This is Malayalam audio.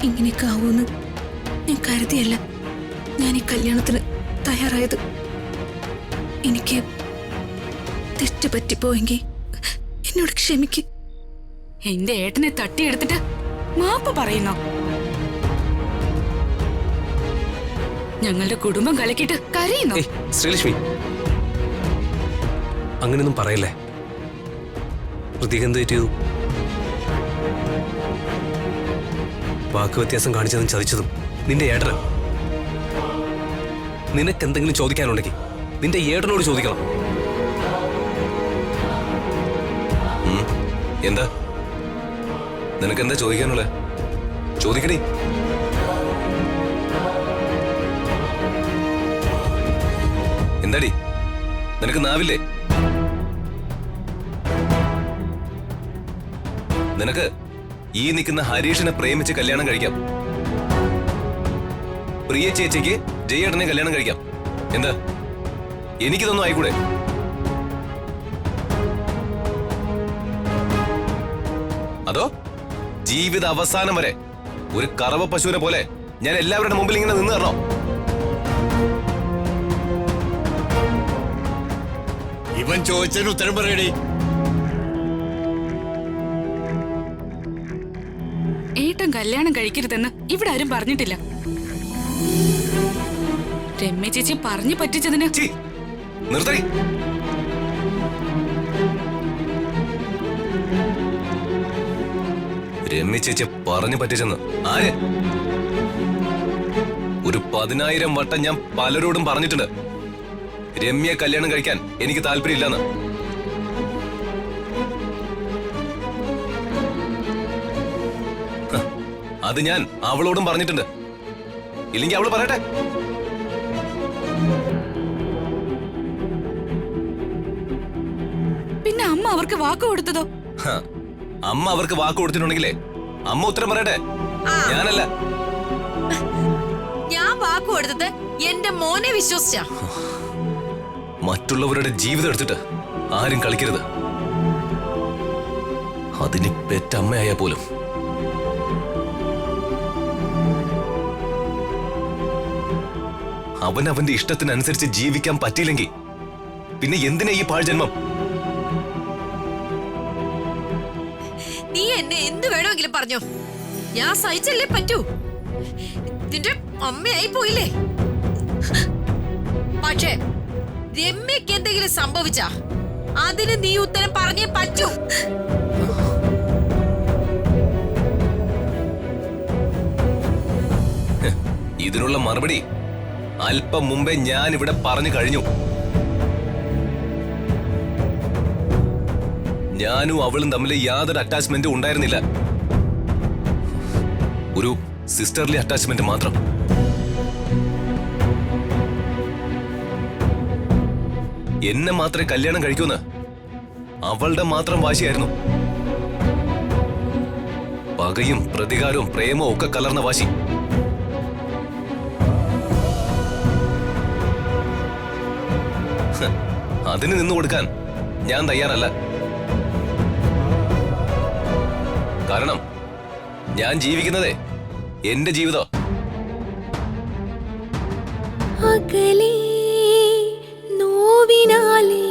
ഇങ്ങനെയൊക്കെ ആവുമെന്ന് ഞാൻ കരുതിയല്ല ഞാൻ ഈ കല്യാണത്തിന് തയ്യാറായത്. എനിക്ക് തെറ്റ് പറ്റിപ്പോയെങ്കിൽ എന്നോട് ക്ഷമിക്ക്. എന്റെ ഏട്ടനെ തട്ടിയെടുത്തിട്ട് മാപ്പ് പറയുന്നോ? ഞങ്ങളുടെ കുടുംബം കലക്കിട്ട് കരയുന്നു. ശ്രീലക്ഷ്മി, അങ്ങനെയൊന്നും പറയല്ലേ. പ്രതീക എന്ത് ചെയ്തു? വാക്ക് വ്യത്യാസം കാണിച്ചതും ചതിച്ചതും നിന്റെ ഏട്ടന. നിനക്ക് എന്തെങ്കിലും ചോദിക്കാനുണ്ടെങ്കിൽ നിന്റെ ഏട്ടനോട് ചോദിക്കണം. എന്താ നിനക്കെന്താ ചോദിക്കാനുള്ളത്? ചോദിക്കണേ. എന്താടി നിനക്ക് നാവില്ലേ? നിനക്ക് ഈ നിൽക്കുന്ന ഹരീഷിനെ പ്രേമിച്ച് കല്യാണം കഴിക്കാം. പ്രിയ ചേച്ചിക്ക് ജയേട്ടനെ കല്യാണം കഴിക്കാം. എന്താ എനിക്കിതൊന്നും ആയിക്കൂടെ? അതോ ജീവിത അവസാനം വരെ ഒരു കറവ പശുവിനെ പോലെ ഞാൻ എല്ലാവരുടെ മുമ്പിൽ ഇങ്ങനെ നിന്ന് തരണോ? ഇവൻ ചോദിച്ചതിന് ഉത്തരം പറയണേ. ഏട്ടൻ കല്യാണം കഴിക്കരുതെന്ന് ഇവിടെ ആരും പറഞ്ഞിട്ടില്ല. രമ്യ ചേച്ചി പറഞ്ഞു പറ്റിച്ചതിന് നിർത്തടി. രമ്യ ചേച്ചി പറഞ്ഞു പറ്റിച്ചെന്ന് ആര്? ഒരു 10,000 വട്ടം ഞാൻ പലരോടും പറഞ്ഞിട്ടുണ്ട് രമ്യ കല്യാണം കഴിക്കാൻ എനിക്ക് താല്പര്യമില്ലെന്ന്. അത് ഞാൻ അവളോടും പറഞ്ഞിട്ടുണ്ട്. ഇല്ലെങ്കിൽ അവള് പറയട്ടെ. പിന്നെ അമ്മ അവർക്ക് വാക്ക് കൊടുത്തതോ? അമ്മ അവർക്ക് വാക്ക് കൊടുത്തിട്ടുണ്ടെങ്കിലേ അമ്മ ഉത്തരം പറയട്ടെ, ഞാനല്ല. ഞാൻ വാക്ക് കൊടുത്തത് എന്റെ മോനെ വിശ്വസിച്ച. മറ്റുള്ളവരുടെ ജീവിതം എടുത്തിട്ട് ആരും കളിക്കരുത്. അതിന് പെറ്റമ്മയായ പോലും. അവനവന്റെ ഇഷ്ടത്തിനനുസരിച്ച് ജീവിക്കാൻ പറ്റിയില്ലെങ്കിൽ പിന്നെ എന്തിനാ ഈ പാഴ്ജന്മം? നീ എന്നെ എന്ത് വേണമെങ്കിലും പറഞ്ഞോ, ഞാൻ സഹിച്ചല്ലേ പറ്റൂ. നിന്റെ അമ്മയായി പോയില്ലേ. പക്ഷേ രമ്യക്ക് എന്തെങ്കിലും സംഭവിച്ച അതിന് നീ ഉത്തരം പറഞ്ഞേ പറ്റൂ. ഇതിനുള്ള മറുപടി അല്പം മുമ്പേ ഞാൻ ഇവിടെ പറഞ്ഞു കഴിഞ്ഞു. ഞാനും അവളും തമ്മിൽ യാതൊരു അറ്റാച്ച്മെന്റും ഉണ്ടായിരുന്നില്ല. ഒരു സിസ്റ്റർലി അറ്റാച്ച്മെന്റ് മാത്രം. എന്നെ മാത്രമേ കല്യാണം കഴിക്കൂന്ന് അവളുടെ മാത്രം വാശിയായിരുന്നു. പകയും പ്രതികാരവും പ്രേമവും ഒക്കെ കലർന്ന വാശി. അതിന് നിന്നു കൊടുക്കാൻ ഞാൻ തയ്യാറല്ല. കാരണം ഞാൻ ജീവിക്കുന്നതേ എന്റെ ജീവിതം. അകലേ നോവിനാലേ